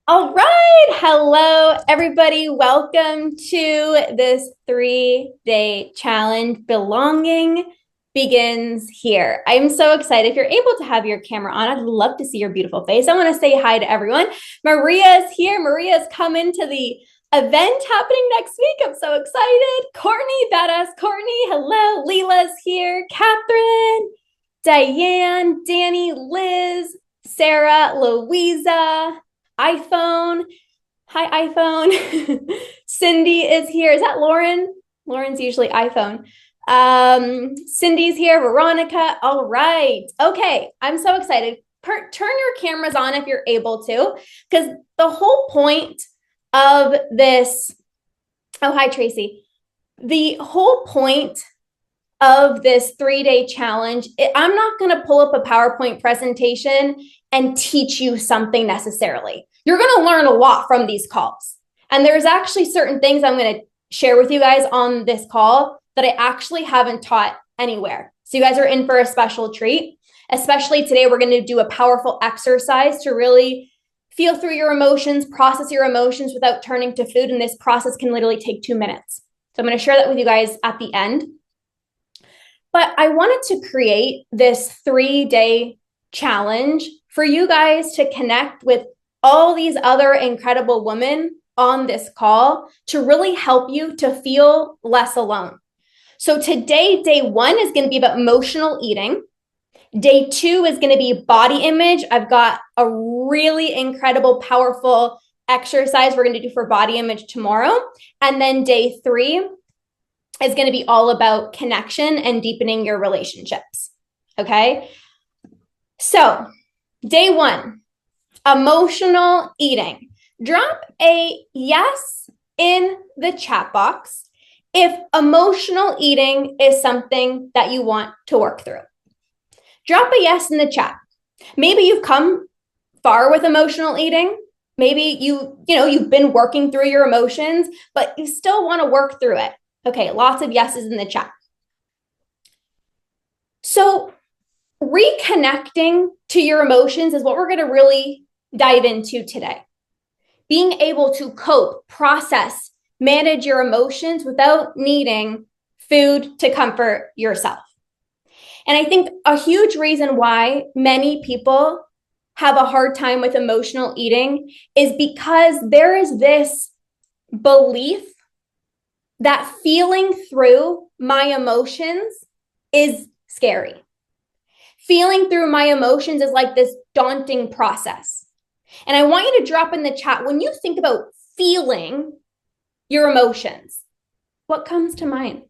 All right. Hello, everybody. Welcome to this 3-day challenge. Belonging begins here. I'm so excited. If you're able to have your camera on, I'd love to see your beautiful face. I want to say hi to everyone. Maria's here. Maria's coming to the event happening next week. I'm so excited. Courtney, badass Courtney. Hello. Leela's here. Catherine, Diane, Danny, Liz, Sarah, Louisa, iPhone. Hi, iPhone. Cindy is here. Is that Lauren? Lauren's usually iPhone. Cindy's here. Veronica. All right. Okay. I'm so excited. Turn your cameras on if you're able to, because the whole point of this. Oh, hi, Tracy. The whole point of this 3-day challenge, I'm not going to pull up a PowerPoint presentation and teach you something necessarily. You're going to learn a lot from these calls. And there's actually certain things I'm going to share with you guys on this call that I actually haven't taught anywhere. So you guys are in for a special treat. Especially today, we're going to do a powerful exercise to really feel through your emotions, process your emotions without turning to food. And this process can literally take 2 minutes. So I'm going to share that with you guys at the end. But I wanted to create this 3-day challenge for you guys to connect with all these other incredible women on this call to really help you to feel less alone. So today, day 1 is going to be about emotional eating. Day 2 is going to be body image. I've got a really incredible, powerful exercise we're going to do for body image tomorrow. And then day 3 is going to be all about connection and deepening your relationships. Okay. So day 1, emotional eating. Drop a yes in the chat box if emotional eating is something that you want to work through. Drop a yes in the chat. Maybe you've come far with emotional eating. Maybe you've been working through your emotions, but you still want to work through it. Okay, lots of yeses in the chat. So reconnecting to your emotions is what we're going to really dive into today. Being able to cope, process, manage your emotions without needing food to comfort yourself. And I think a huge reason why many people have a hard time with emotional eating is because there is this belief that feeling through my emotions is scary. Feeling through my emotions is like this daunting process. And I want you to drop in the chat, when you think about feeling your emotions, what comes to mind?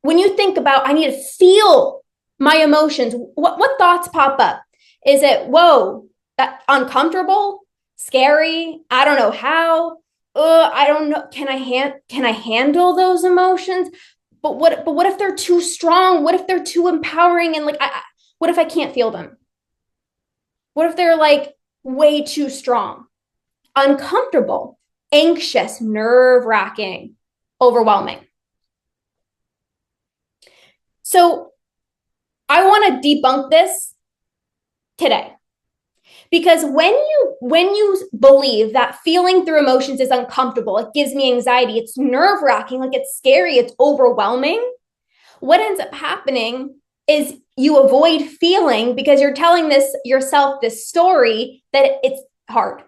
When you think about, I need to feel my emotions, what thoughts pop up? Is it, whoa, that uncomfortable, scary, I don't know how, I don't know, can I handle those emotions? But what if they're too strong? What if they're too empowering? And what if I can't feel them? What if they're like way too strong, uncomfortable, anxious, nerve-wracking, overwhelming? So I want to debunk this today. Because when you believe that feeling through emotions is uncomfortable, it gives me anxiety, it's nerve-wracking, like it's scary, it's overwhelming, what ends up happening is you avoid feeling because you're telling yourself this story that it's hard,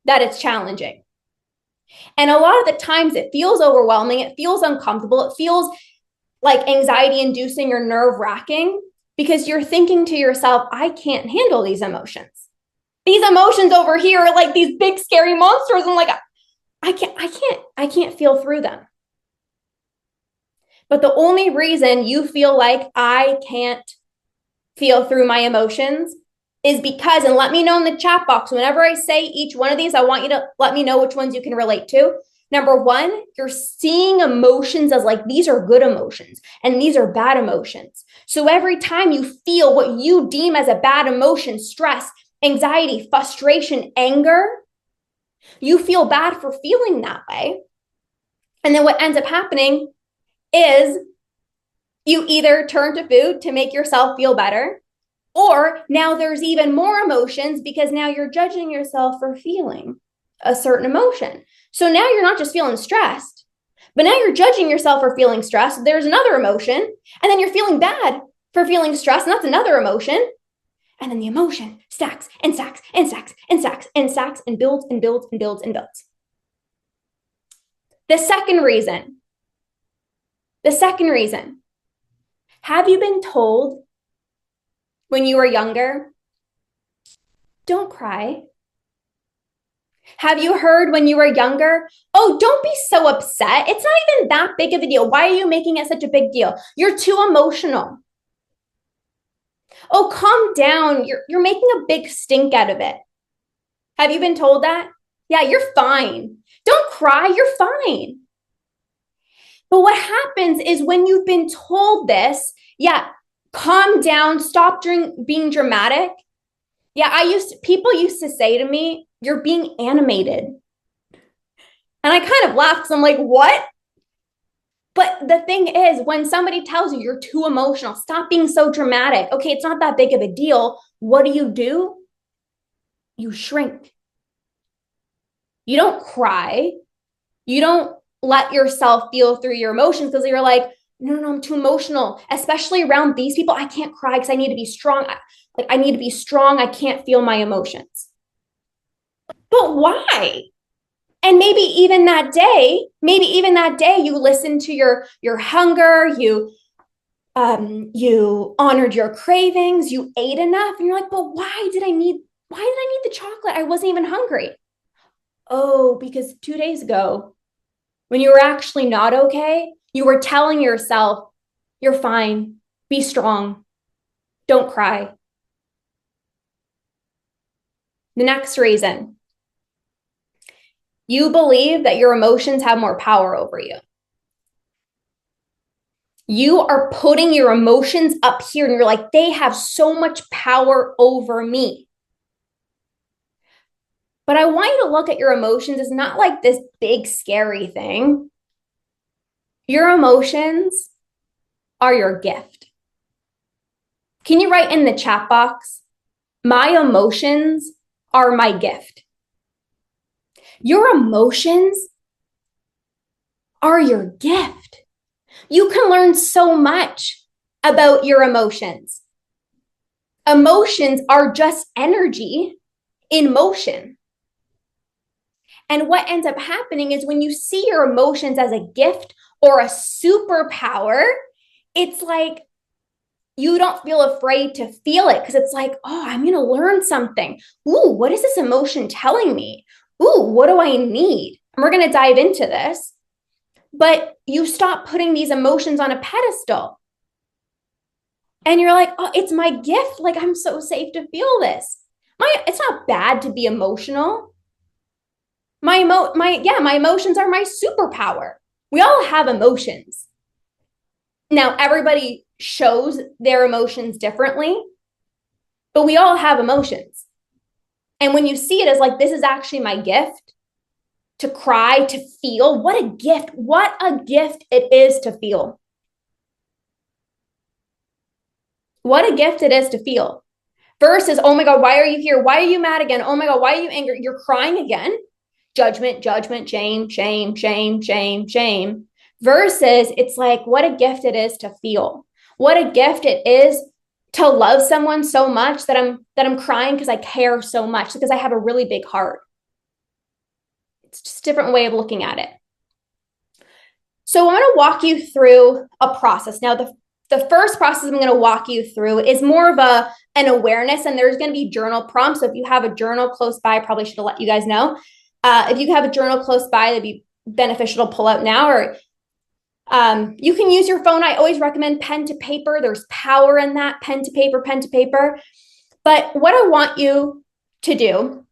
that it's challenging. And a lot of the times it feels overwhelming, it feels uncomfortable, it feels like anxiety-inducing or nerve-wracking because you're thinking to yourself, I can't handle these emotions. These emotions over here are like these big scary monsters. I'm like, I can't feel through them. But the only reason you feel like I can't feel through my emotions is because, and let me know in the chat box, whenever I say each one of these, I want you to let me know which ones you can relate to. Number 1, you're seeing emotions as like, these are good emotions and these are bad emotions. So every time you feel what you deem as a bad emotion, stress, anxiety, frustration, anger, you feel bad for feeling that way. And then what ends up happening is you either turn to food to make yourself feel better, Or now there's even more emotions because now you're judging yourself for feeling a certain emotion. So now you're not just feeling stressed, but now you're judging yourself for feeling stressed. There's another emotion. And then you're feeling bad for feeling stressed. And that's another emotion. And then the emotion stacks and stacks and stacks and stacks and stacks and builds and builds and builds and builds. The second reason, have you been told when you were younger, don't cry? Have you heard when you were younger, oh, don't be so upset. It's not even that big of a deal. Why are you making it such a big deal? You're too emotional. Oh, calm down. You're making a big stink out of it. Have you been told that? Yeah, you're fine. Don't cry. You're fine. But what happens is when you've been told this, yeah, calm down, stop being dramatic. Yeah, people used to say to me, you're being animated. And I kind of laughed because I'm like, what? But the thing is, when somebody tells you you're too emotional, stop being so dramatic. Okay, it's not that big of a deal. What do? You shrink. You don't cry. You don't let yourself feel through your emotions because you're like, no, I'm too emotional, especially around these people. I can't cry because I need to be strong. I need to be strong. I can't feel my emotions. But why? And maybe even that day, you listened to your hunger, you honored your cravings, you ate enough, and you're like, but why did I need the chocolate? I wasn't even hungry. Oh, because 2 days ago, when you were actually not okay, you were telling yourself, you're fine, be strong, don't cry. The next reason, you believe that your emotions have more power over you. You are putting your emotions up here and you're like, they have so much power over me. But I want you to look at your emotions as not like this big, scary thing. Your emotions are your gift. Can you write in the chat box? My emotions are my gift. Your emotions are your gift. You can learn so much about your emotions. Emotions are just energy in motion. And what ends up happening is when you see your emotions as a gift or a superpower, it's like you don't feel afraid to feel it because it's like, oh, I'm going to learn something. Ooh, what is this emotion telling me? Ooh, what do I need? And we're going to dive into this. But you stop putting these emotions on a pedestal. And you're like, oh, it's my gift. Like, I'm so safe to feel this. It's not bad to be emotional. My emotions are my superpower. We all have emotions. Now, everybody shows their emotions differently, but we all have emotions. And when you see it as like, this is actually my gift, to cry, to feel, what a gift it is to feel. What a gift it is to feel. Versus, oh my God, why are you here? Why are you mad again? Oh my God, why are you angry? You're crying again. Judgment, shame. Versus it's like, what a gift it is to feel. What a gift it is to love someone so much that I'm crying because I care so much, because I have a really big heart. It's just a different way of looking at it. So I want to walk you through a process. Now, the first process I'm going to walk you through is more of an awareness, and there's going to be journal prompts. So if you have a journal close by, I probably should have let you guys know. If you have a journal close by, that'd be beneficial to pull out now, or you can use your phone. I always recommend pen to paper. There's power in that, pen to paper. But what I want you to do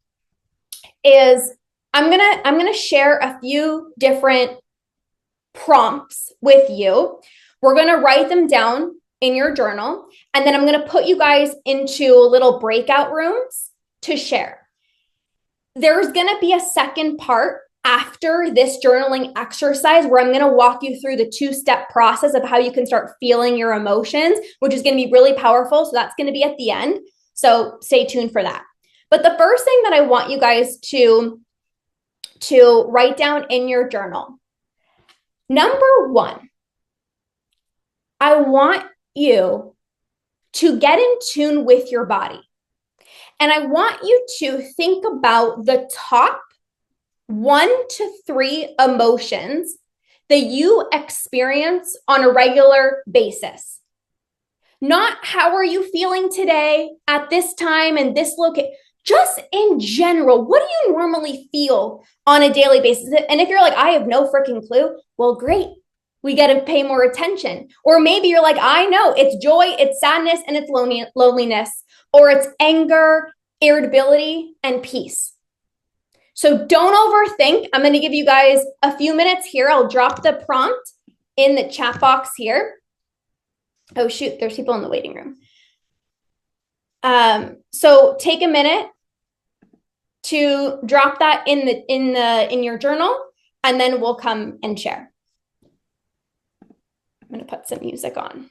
is I'm gonna share a few different prompts with you. We're gonna write them down in your journal, and then I'm gonna put you guys into little breakout rooms to share. There's gonna be a second part after this journaling exercise where I'm going to walk you through the 2-step process of how you can start feeling your emotions, which is going to be really powerful. So that's going to be at the end. So stay tuned for that. But the first thing that I want you guys to write down in your journal, number 1, I want you to get in tune with your body. And I want you to think about the top 1 to 3 emotions that you experience on a regular basis. Not how are you feeling today at this time and this location, just in general. What do you normally feel on a daily basis? And if you're like, I have no freaking clue, well, great. We got to pay more attention. Or maybe you're like, I know it's joy, it's sadness, and it's loneliness, or it's anger, irritability, and peace. So don't overthink. I'm going to give you guys a few minutes here. I'll drop the prompt in the chat box here. Oh, shoot, there's people in the waiting room. So take a minute to drop that in your journal, and then we'll come and share. I'm going to put some music on.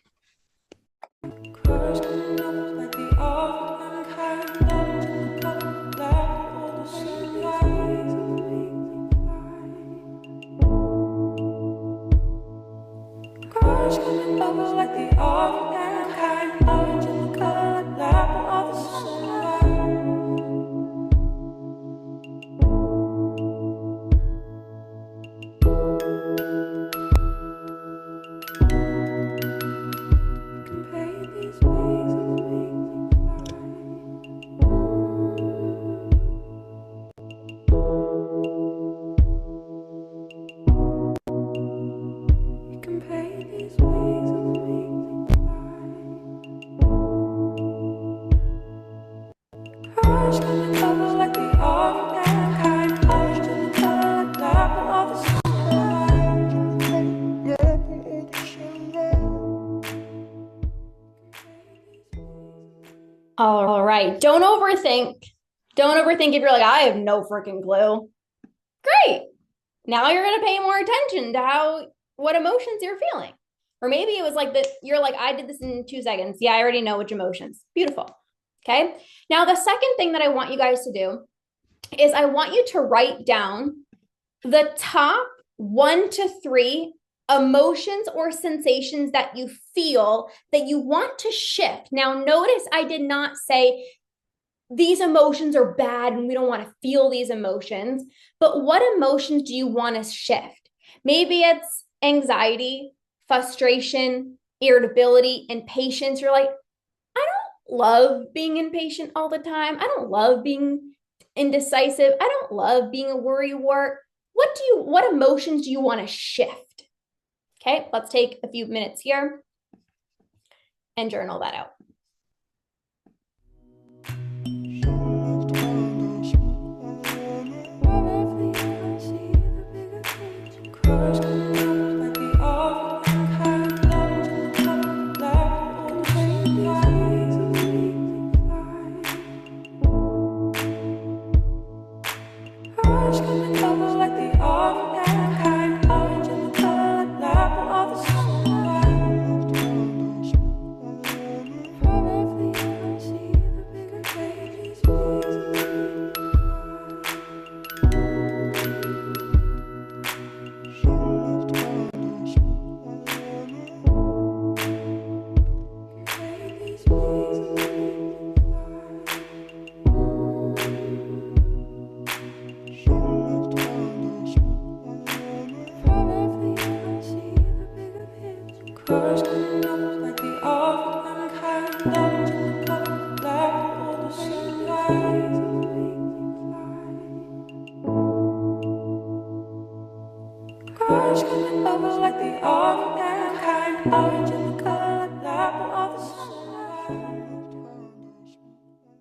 All right. Don't overthink. Don't overthink if you're like, I have no freaking clue. Great. Now you're going to pay more attention to what emotions you're feeling. Or maybe it was like that. You're like, I did this in 2 seconds. Yeah, I already know which emotions. Beautiful. Okay. Now, the second thing that I want you guys to do is I want you to write down the top 1 to 3 emotions or sensations that you feel that you want to shift. Now, notice I did not say these emotions are bad and we don't want to feel these emotions, but what emotions do you want to shift? Maybe it's anxiety, frustration, irritability, impatience. You're like, I don't love being impatient all the time. I don't love being indecisive. I don't love being a worrywart. What emotions do you want to shift? Okay, let's take a few minutes here and journal that out.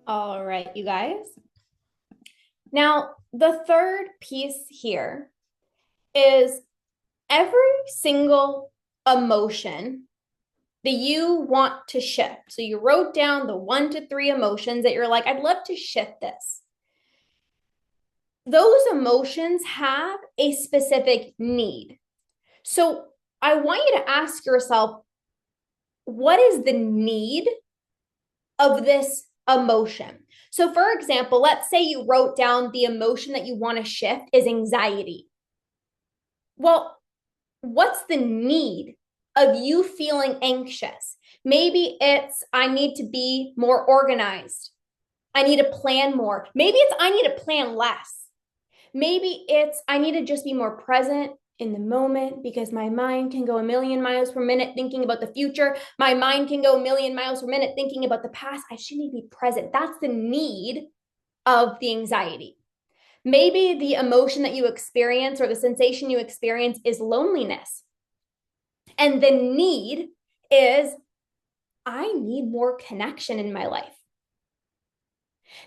All right, you guys. Now, the third piece here is every single emotion that you want to shift. So you wrote down the 1 to 3 emotions that you're like, I'd love to shift this. those emotions have a specific need. So I want you to ask yourself, what is the need of this emotion? So, for example, let's say you wrote down the emotion that you want to shift is anxiety. Well, what's the need of you feeling anxious? Maybe it's, I need to be more organized. I need to plan more. Maybe it's, I need to plan less. Maybe it's, I need to just be more present in the moment because my mind can go a million miles per minute thinking about the future. My mind can go a million miles per minute thinking about the past. I should need to be present. That's the need of the anxiety. Maybe the emotion that you experience or the sensation you experience is loneliness. And the need is, I need more connection in my life.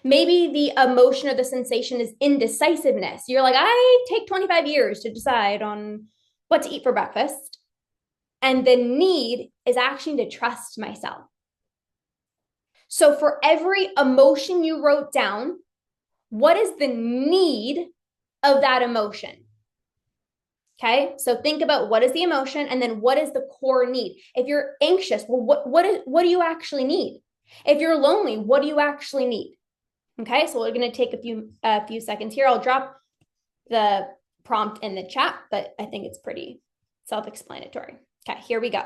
Maybe the emotion or the sensation is indecisiveness. You're like, I take 25 years to decide on what to eat for breakfast. And the need is actually to trust myself. So for every emotion you wrote down, what is the need of that emotion? Okay, so think about what is the emotion and then what is the core need. If you're anxious, well, what do you actually need? If you're lonely, what do you actually need? Okay, so we're going to take a few seconds here. I'll drop the prompt in the chat, but I think it's pretty self-explanatory. Okay, here we go.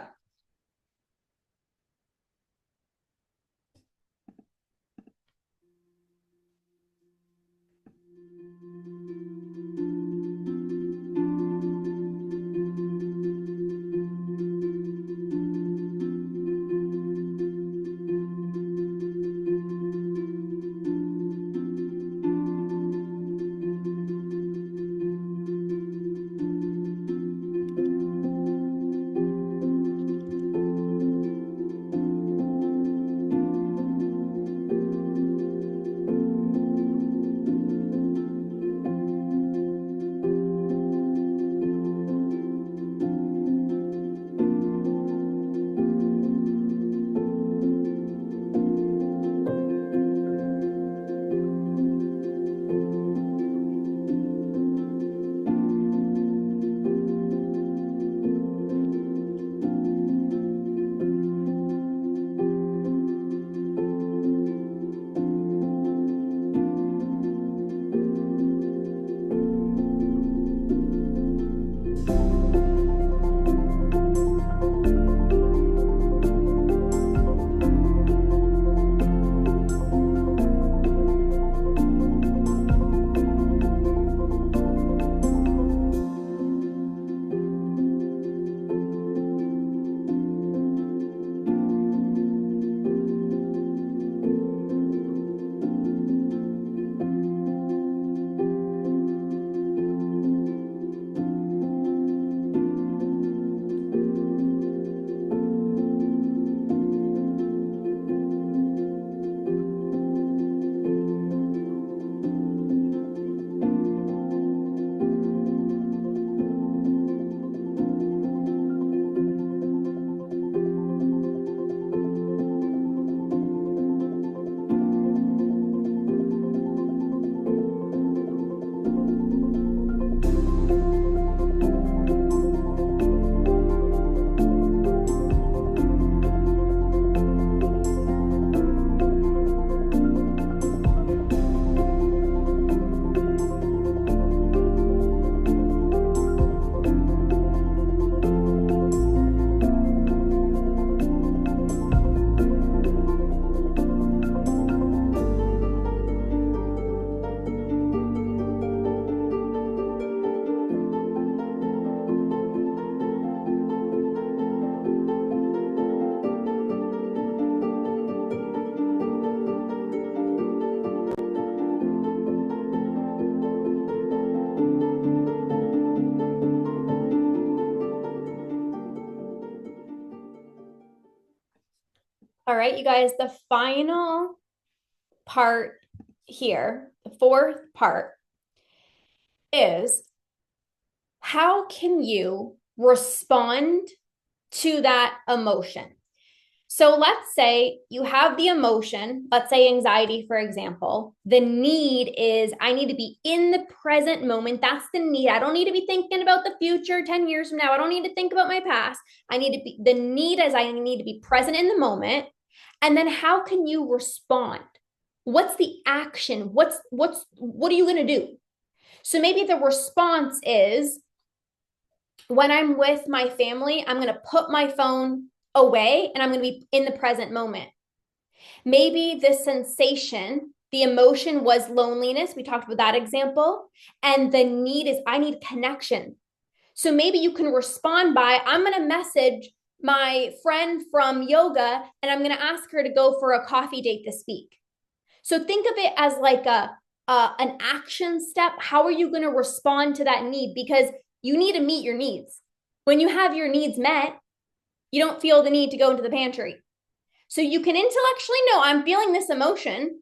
All right, you guys, the final part here, the fourth part is, how can you respond to that emotion? So let's say you have the emotion, let's say anxiety, for example. The need is I need to be in the present moment. That's the need. I don't need to be thinking about the future 10 years from now. I don't need to think about my past. I need to be, the need is I need to be present in the moment. And then how can you respond? What's the action? What are you going to do? So maybe the response is when I'm with my family, I'm going to put my phone away and I'm going to be in the present moment. Maybe the sensation, the emotion was loneliness. We talked about that example. And the need is I need connection. So maybe you can respond by I'm going to message my friend from yoga and I'm going to ask her to go for a coffee date this week. So think of it as like an action step. How are you going to respond to that need? Because you need to meet your needs. When you have your needs met, you don't feel the need to go into the pantry. So you can intellectually know I'm feeling this emotion,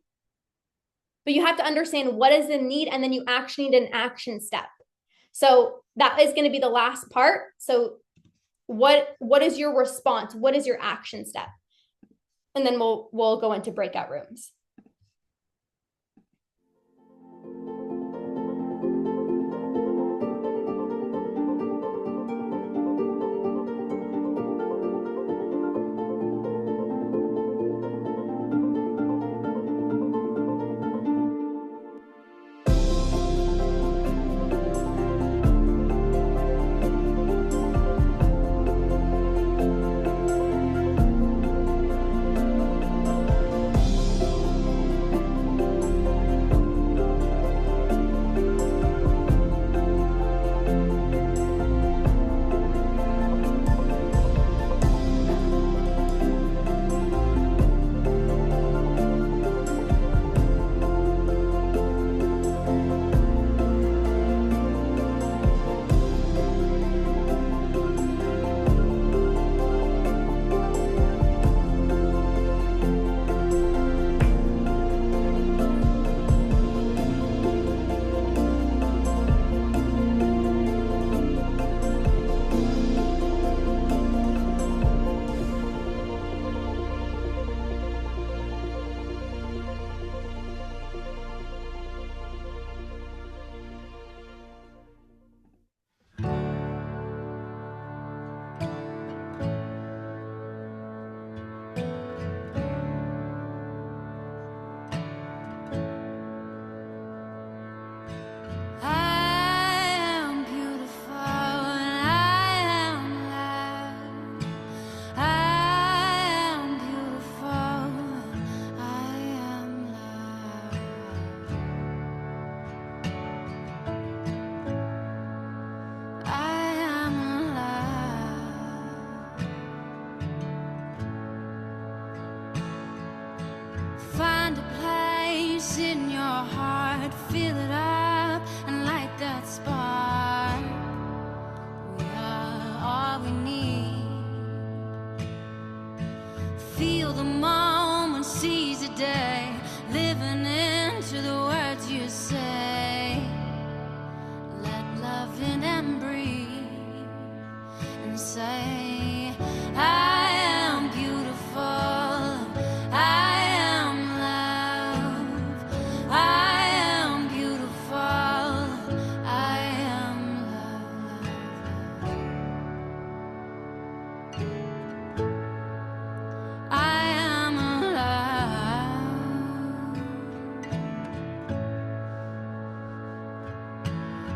but you have to understand what is the need, and then you actually need an action step. So that is going to be the last part. So what is your response? What is your action step? And then we'll go into breakout rooms.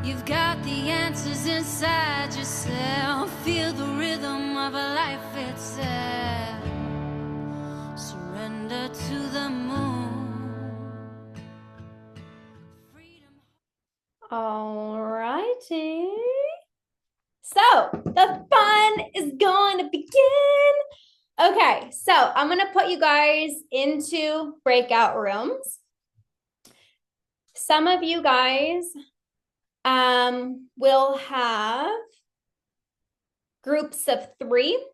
You've got the answers inside yourself. Feel the rhythm of a life itself. Surrender to the moon. Freedom. All righty. So the fun is going to begin. Okay, so I'm going to put you guys into breakout rooms. Some of you guys will have groups of 3.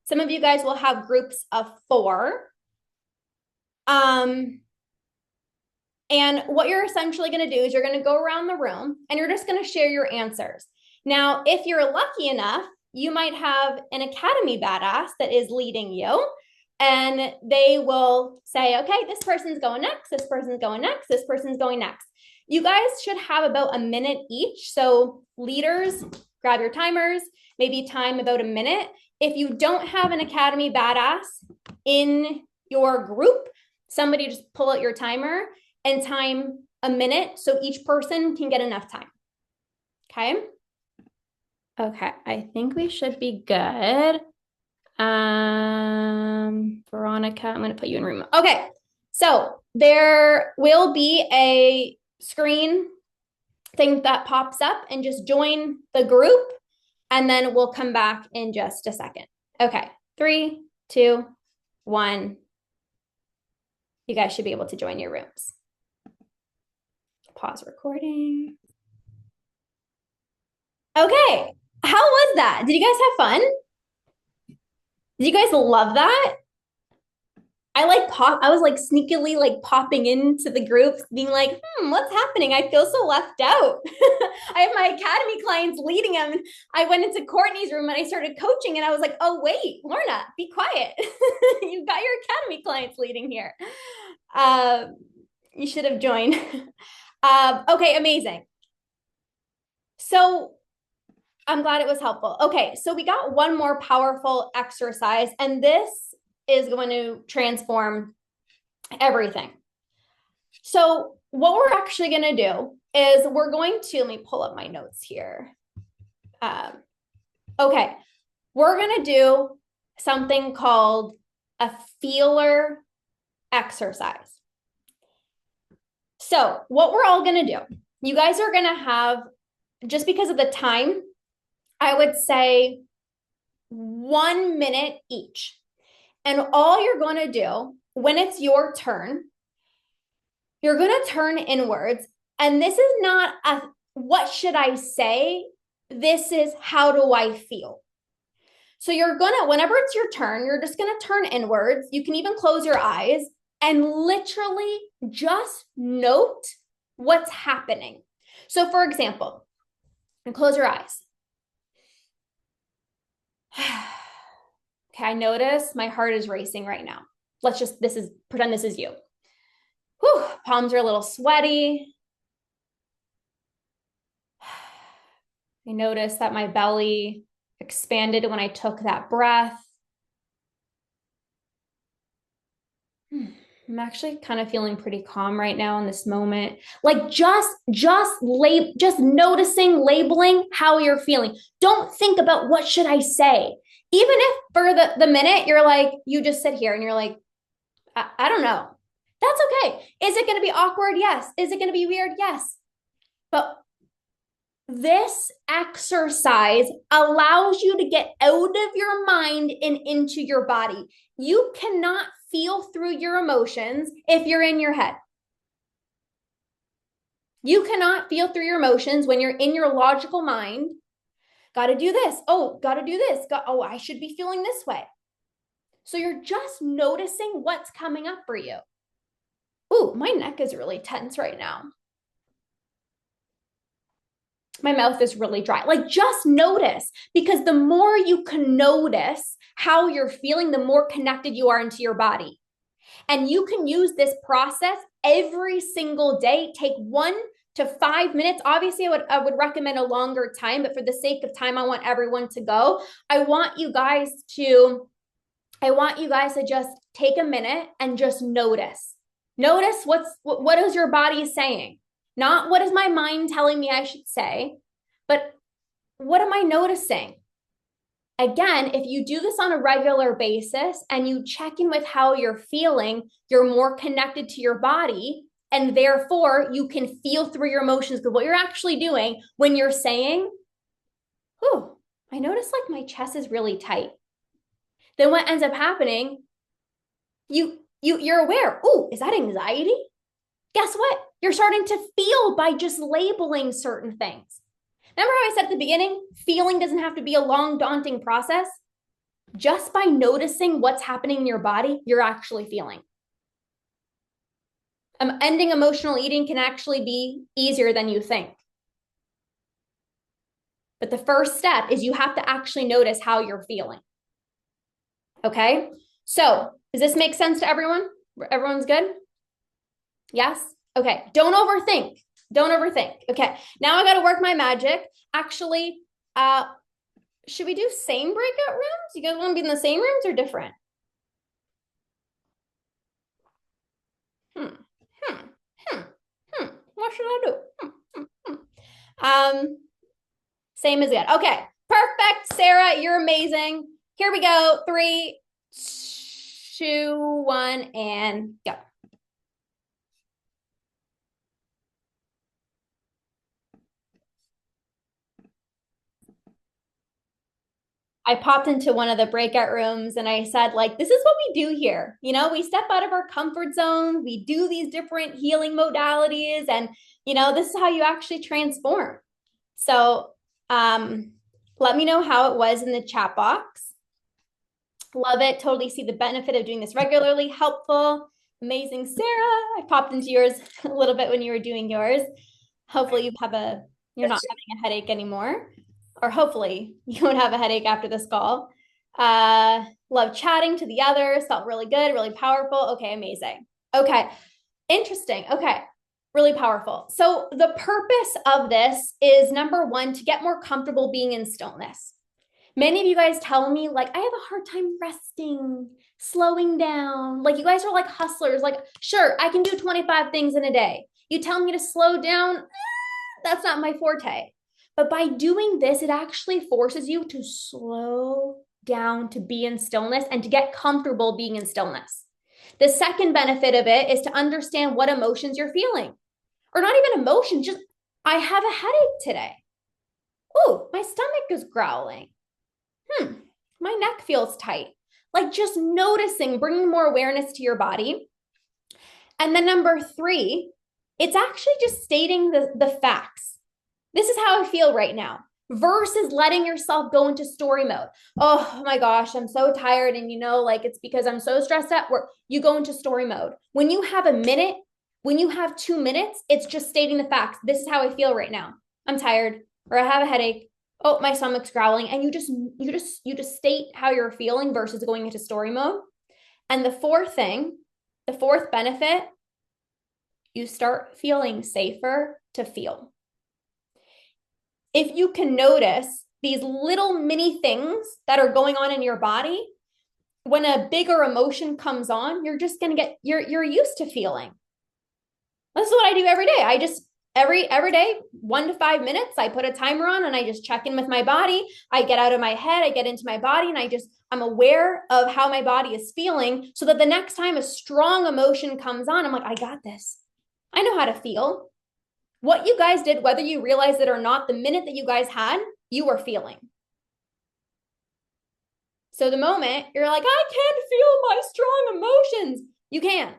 Some of you guys will have groups of 4. And what you're essentially going to do is you're going to go around the room and you're just going to share your answers. Now, if you're lucky enough, you might have an Academy badass that is leading you. and they will say, okay, this person's going next, this person's going next, this person's going next. You guys should have about a minute each. So leaders, grab your timers, maybe time about a minute. If you don't have an Academy Badass in your group, somebody just pull out your timer and time a minute so each person can get enough time. Okay. Okay, I think we should be good. Veronica, I'm going to put you in room. Okay, so there will be a screen thing that pops up, and just join the group, and then we'll come back in just a second. Okay, 3, 2, 1. You guys should be able to join your rooms. Pause recording. Okay, how was that? Did you guys have fun? Did you guys love that? I was like sneakily like popping into the groups, being like, what's happening? I feel so left out. I have my Academy clients leading them. I went into Courtney's room and I started coaching, and I was like, oh, wait, Lorna, be quiet. You've got your Academy clients leading here. You should have joined. Okay, amazing. So I'm glad it was helpful. Okay, so we got one more powerful exercise, and this is going to transform everything. So what we're actually going to do is we're going to, let me pull up my notes here. Okay, we're going to do something called a feeler exercise. So what we're all going to do, you guys are going to have, just because of the time, I would say 1 minute each. And all you're going to do when it's your turn, you're going to turn inwards. And this is not a, what should I say? This is, how do I feel? So you're going to, whenever it's your turn, you're just going to turn inwards. You can even close your eyes and literally just note what's happening. So for example, and close your eyes. Okay, I notice my heart is racing right now. Let's just, pretend this is you. Whew, palms are a little sweaty. I notice that my belly expanded when I took that breath. I'm actually kind of feeling pretty calm right now in this moment. Like just noticing, labeling how you're feeling. Don't think about what should I say. Even if for the minute you're like, you just sit here and you're like, I don't know. That's okay. Is it going to be awkward? Yes. Is it going to be weird? Yes. But this exercise allows you to get out of your mind and into your body. You cannot feel through your emotions if you're in your head. You cannot feel through your emotions when you're in your logical mind. Got to do this. Oh, got to do this. Oh, I should be feeling this way. So you're just noticing what's coming up for you. Ooh, my neck is really tense right now. My mouth is really dry. Like, just notice, because the more you can notice how you're feeling, the more connected you are into your body. And you can use this process every single day. Take 1 to 5 minutes. Obviously, I would recommend a longer time, but for the sake of time, I want everyone to go. I want you guys to just take a minute and just notice. Notice what is your body saying? Not what is my mind telling me I should say, but what am I noticing? Again, if you do this on a regular basis and you check in with how you're feeling, you're more connected to your body, and therefore you can feel through your emotions. Because what you're actually doing when you're saying, "Ooh, I notice like my chest is really tight." Then what ends up happening, you're aware, "Ooh, is that anxiety?" Guess what? You're starting to feel by just labeling certain things. Remember how I said at the beginning, feeling doesn't have to be a long, daunting process? Just by noticing what's happening in your body, you're actually feeling. Ending emotional eating can actually be easier than you think. But the first step is you have to actually notice how you're feeling. Okay? So does this make sense to everyone? Everyone's good? Yes? Okay. Don't overthink. Don't overthink. Okay. Now I got to work my magic. Actually, should we do same breakout rooms? You guys want to be in the same rooms or different? What should I do? Same as good. Okay. Perfect. Sarah, you're amazing. Here we go. 3, 2, 1, and go. I popped into one of the breakout rooms and I said, like, this is what we do here. You know, we step out of our comfort zone, we do these different healing modalities, and, you know, this is how you actually transform. So, let me know how it was in the chat box. Love it. Totally see the benefit of doing this regularly. Helpful. Amazing, Sarah. I popped into yours a little bit when you were doing yours. Hopefully you're not having a headache anymore. Or hopefully you won't have a headache after this call. Love chatting to the others. Felt really good, really powerful. Okay, amazing. Okay, interesting. Okay, really powerful. So the purpose of this is, number one, to get more comfortable being in stillness. Many of you guys tell me, like, I have a hard time resting, slowing down. Like, you guys are like hustlers. Like, sure, I can do 25 things in a day. You tell me to slow down, that's not my forte. But by doing this, it actually forces you to slow down, to be in stillness, and to get comfortable being in stillness. The second benefit of it is to understand what emotions you're feeling. Or not even emotions, just, I have a headache today. Oh, my stomach is growling. My neck feels tight. Like, just noticing, bringing more awareness to your body. And then number 3, it's actually just stating the facts. This is how I feel right now, versus letting yourself go into story mode. Oh my gosh, I'm so tired. And you know, like, it's because I'm so stressed at work. You go into story mode. When you have a minute, when you have 2 minutes, it's just stating the facts. This is how I feel right now. I'm tired, or I have a headache. Oh, my stomach's growling. And you just state how you're feeling versus going into story mode. And the fourth benefit, you start feeling safer to feel. If you can notice these little mini things that are going on in your body, when a bigger emotion comes on, you're just going to get, you're used to feeling. This is what I do every day. I just, every day, 1 to 5 minutes, I put a timer on and I just check in with my body. I get out of my head, I get into my body, and I'm aware of how my body is feeling, so that the next time a strong emotion comes on, I'm like, I got this. I know how to feel. What you guys did, whether you realize it or not, the minute that you guys had, you were feeling. So the moment you're like, I can't feel my strong emotions, you can.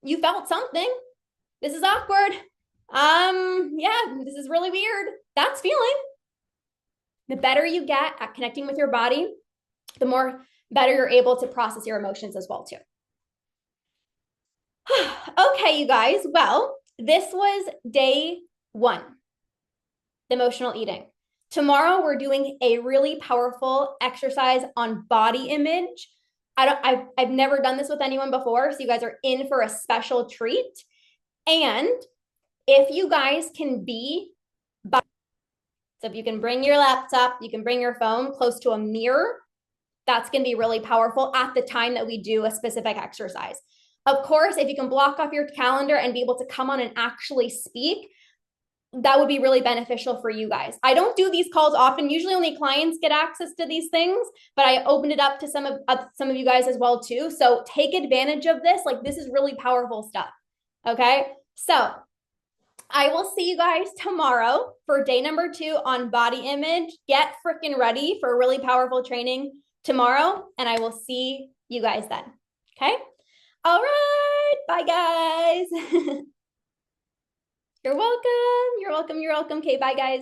You felt something. This is awkward. Yeah, this is really weird. That's feeling. The better you get at connecting with your body, the more better you're able to process your emotions as well too. Okay, you guys. Well, this was day 1, the emotional eating. Tomorrow, we're doing a really powerful exercise on body image. I've never done this with anyone before, so you guys are in for a special treat. And if you guys can be, so if you can bring your laptop, you can bring your phone close to a mirror, that's going to be really powerful at the time that we do a specific exercise. Of course, if you can block off your calendar and be able to come on and actually speak, that would be really beneficial for you guys. I don't do these calls often. Usually only clients get access to these things, but I opened it up to some of you guys as well too. So take advantage of this. Like, this is really powerful stuff. Okay. So I will see you guys tomorrow for day number 2 on body image. Get freaking ready for really powerful training tomorrow, and I will see you guys then. Okay. All right. Bye, guys. You're welcome. You're welcome. You're welcome. Okay, bye, guys.